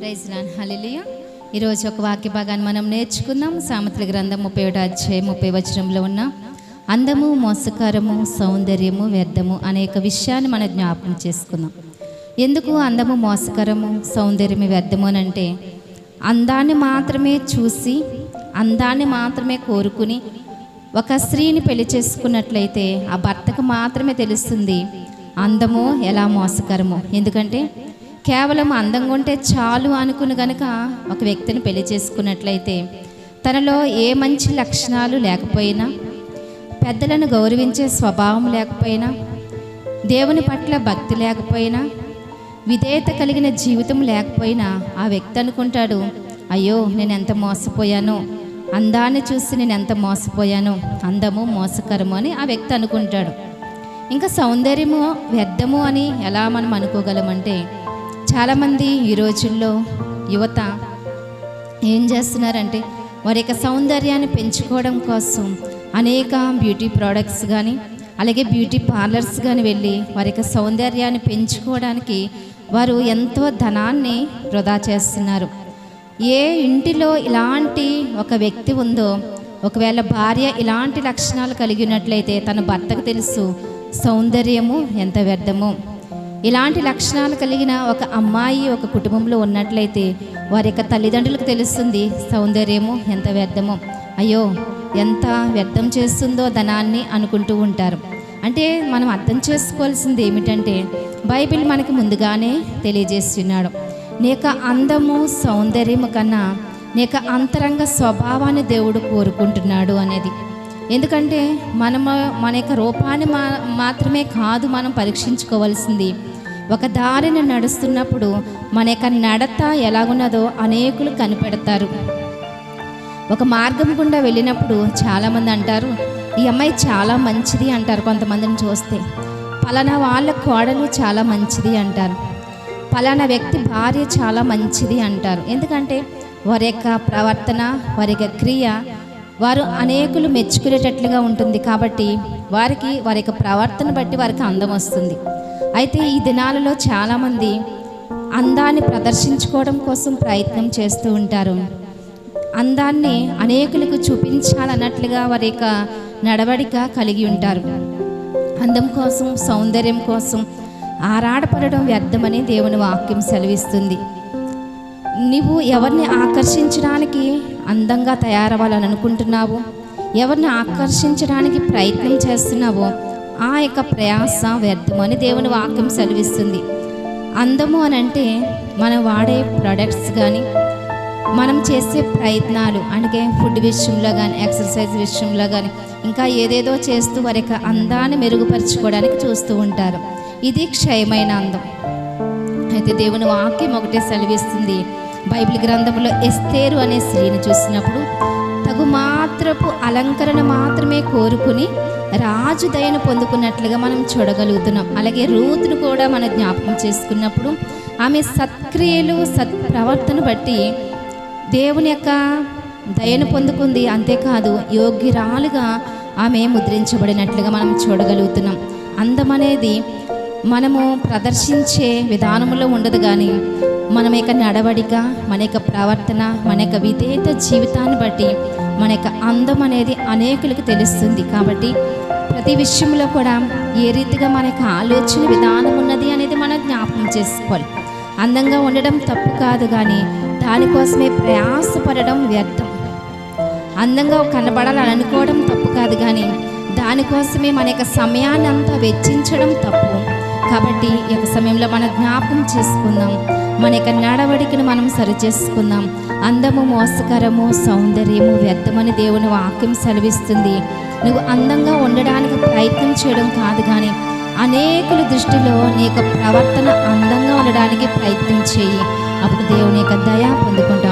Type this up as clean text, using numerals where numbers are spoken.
Praise lord, హల్లెలూయా. ఈరోజు ఒక వాక్య భాగాన్ని మనం నేర్చుకుందాం. సామెతల గ్రంథం 31వ అధ్యాయం 30వ వచనంలో ఉన్న అందము, మోసకరము, సౌందర్యము వ్యర్థము అనేక విషయాన్ని మనం జ్ఞాపకం చేసుకుందాం. ఎందుకు అందము, మోసకరము, సౌందర్యము వ్యర్థము అని అంటే, అందాన్ని మాత్రమే చూసి అందాన్ని మాత్రమే కోరుకుని ఒక స్త్రీని పెళ్లి చేసుకున్నట్లయితే ఆ భర్తకు మాత్రమే తెలుస్తుంది అందము ఎలా మోసకరము. ఎందుకంటే కేవలం అందంగా ఉంటే చాలు అనుకుని గనుక ఒక వ్యక్తిని పెళ్లి చేసుకున్నట్లయితే తనలో ఏ మంచి లక్షణాలు లేకపోయినా, పెద్దలను గౌరవించే స్వభావం లేకపోయినా, దేవుని పట్ల భక్తి లేకపోయినా, విధేయత కలిగిన జీవితం లేకపోయినా ఆ వ్యక్తి అనుకుంటాడు, అయ్యో నేను ఎంత మోసపోయానో, అందాన్ని చూసి నేను ఎంత మోసపోయానో, అందము మోసకరము అని ఆ వ్యక్తి అనుకుంటాడు. ఇంకా సౌందర్యము వ్యర్థము అని ఎలా మనం అనుకోగలమంటే, చాలామంది ఈ రోజుల్లో యువత ఏం చేస్తున్నారంటే వారి యొక్క సౌందర్యాన్ని పెంచుకోవడం కోసం అనేక బ్యూటీ ప్రోడక్ట్స్ కానీ అలాగే బ్యూటీ పార్లర్స్ కానీ వెళ్ళి వారి యొక్క సౌందర్యాన్ని పెంచుకోవడానికి వారు ఎంతో ధనాన్ని వృధా చేస్తున్నారు. ఏ ఇంటిలో ఇలాంటి ఒక వ్యక్తి ఉందో, ఒకవేళ భార్య ఇలాంటి లక్షణాలు కలిగి ఉన్నట్లయితే తన భర్తకు తెలుసు సౌందర్యము ఎంత వ్యర్థమో. ఇలాంటి లక్షణాలు కలిగిన ఒక అమ్మాయి ఒక కుటుంబంలో ఉన్నట్లయితే వారి యొక్క తల్లిదండ్రులకు తెలుస్తుంది సౌందర్యము ఎంత వ్యర్థమో. అయ్యో ఎంత వ్యర్థం చేస్తుందో ధనాన్ని అనుకుంటూ ఉంటారు. అంటే మనం అర్థం చేసుకోవాల్సింది ఏమిటంటే, బైబిల్ మనకి ముందుగానే తెలియజేస్తున్నాడు, నీ యొక్క అందము సౌందర్యము కన్నా నీ యొక్క అంతరంగ స్వభావాన్ని దేవుడు కోరుకుంటున్నాడు అనేది. ఎందుకంటే మన యొక్క రూపాన్ని మాత్రమే కాదు మనం పరీక్షించుకోవాల్సింది. ఒక దారిని నడుస్తున్నప్పుడు మన యొక్క నడత ఎలాగున్నదో అనేకులు కనిపెడతారు. ఒక మార్గం గుండా వెళ్ళినప్పుడు చాలామంది అంటారు, ఈ అమ్మాయి చాలా మంచిది అంటారు. కొంతమందిని చూస్తే పలానా వాళ్ళ కోడలు చాలా మంచిది అంటారు, పలానా వ్యక్తి భార్య చాలా మంచిది అంటారు. ఎందుకంటే వారి యొక్క ప్రవర్తన, వారి యొక్క క్రియ వారు అనేకులు మెచ్చుకునేటట్లుగా ఉంటుంది. కాబట్టి వారి యొక్క ప్రవర్తన బట్టి వారికి అందం వస్తుంది. అయితే ఈ దినాలలో చాలామంది అందాన్ని ప్రదర్శించుకోవడం కోసం ప్రయత్నం చేస్తూ ఉంటారు. అందాన్ని అనేకులకు చూపించాలన్నట్లుగా వారి యొక్క నడవడిక కలిగి ఉంటారు. అందం కోసం, సౌందర్యం కోసం ఆరాటపడడం వ్యర్థమని దేవుని వాక్యం సెలవిస్తుంది. నీవు ఎవరిని ఆకర్షించడానికి అందంగా తయారవ్వాలని అనుకుంటున్నావో, ఎవరిని ఆకర్షించడానికి ప్రయత్నం చేస్తున్నావో ఆ యొక్క ప్రయాస వ్యర్థము అని దేవుని వాక్యం సెలవిస్తుంది. అందము అని అంటే మనం వాడే ప్రొడక్ట్స్ కానీ, మనం చేసే ప్రయత్నాలు, అంటే ఫుడ్ విషయంలో కానీ, ఎక్సర్సైజ్ విషయంలో కానీ, ఇంకా ఏదేదో చేస్తూ వారి యొక్క అందాన్ని మెరుగుపరచుకోవడానికి చూస్తూ ఉంటారు. ఇది క్షయమైన అందం. అయితే దేవుని వాక్యం ఒకటే సెలవిస్తుంది. బైబిల్ గ్రంథంలో ఎస్తేరు అనే స్త్రీని చూసినప్పుడు తగు మాత్రపు అలంకరణ మాత్రమే కోరుకుని రాజు దయను పొందుకున్నట్లుగా మనం చూడగలుగుతున్నాం. అలాగే రూతును కూడా మనం జ్ఞాపకం చేసుకున్నప్పుడు ఆమె సత్క్రియలు, సత్ప్రవర్తన బట్టి దేవుని యొక్క దయను పొందుకుంది. అంతేకాదు యోగ్యురాలుగా ఆమె ముద్రించబడినట్లుగా మనం చూడగలుగుతున్నాం. అందం అనేది మనము ప్రదర్శించే విధానంలో ఉండదు, కానీ మన యొక్క నడవడిక, మన యొక్క ప్రవర్తన, మన యొక్క విధేయత జీవితాన్ని బట్టి మన యొక్క అందం అనేది అనేకులకు తెలుస్తుంది. కాబట్టి ప్రతి విషయంలో కూడా ఏ రీతిగా మన యొక్క ఆలోచన విధానం ఉన్నది అనేది మనం జ్ఞాపకం చేసుకోవాలి. అందంగా ఉండడం తప్పు కాదు, కానీ దానికోసమే ప్రయాసపడడం వ్యర్థం. అందంగా కనబడాలని అనుకోవడం తప్పు కాదు, కానీ దానికోసమే మన యొక్క సమయాన్ని అంతా వెచ్చించడం తప్పు. కాబట్టి ఈ యొక్క సమయంలో మనం జ్ఞాపకం చేసుకుందాం, మన యొక్క నడవడికను మనం సరిచేసుకుందాం. అందము మోసకరము, సౌందర్యము వ్యర్థమని దేవుని వాక్యం సెలవిస్తుంది. నువ్వు అందంగా ఉండడానికి ప్రయత్నం చేయడం కాదు, కానీ అనేకుల దృష్టిలో నీ యొక్క ప్రవర్తన అందంగా ఉండడానికి ప్రయత్నం చేయి. అప్పుడు దేవుని యొక్క దయ పొందుకుంటావు.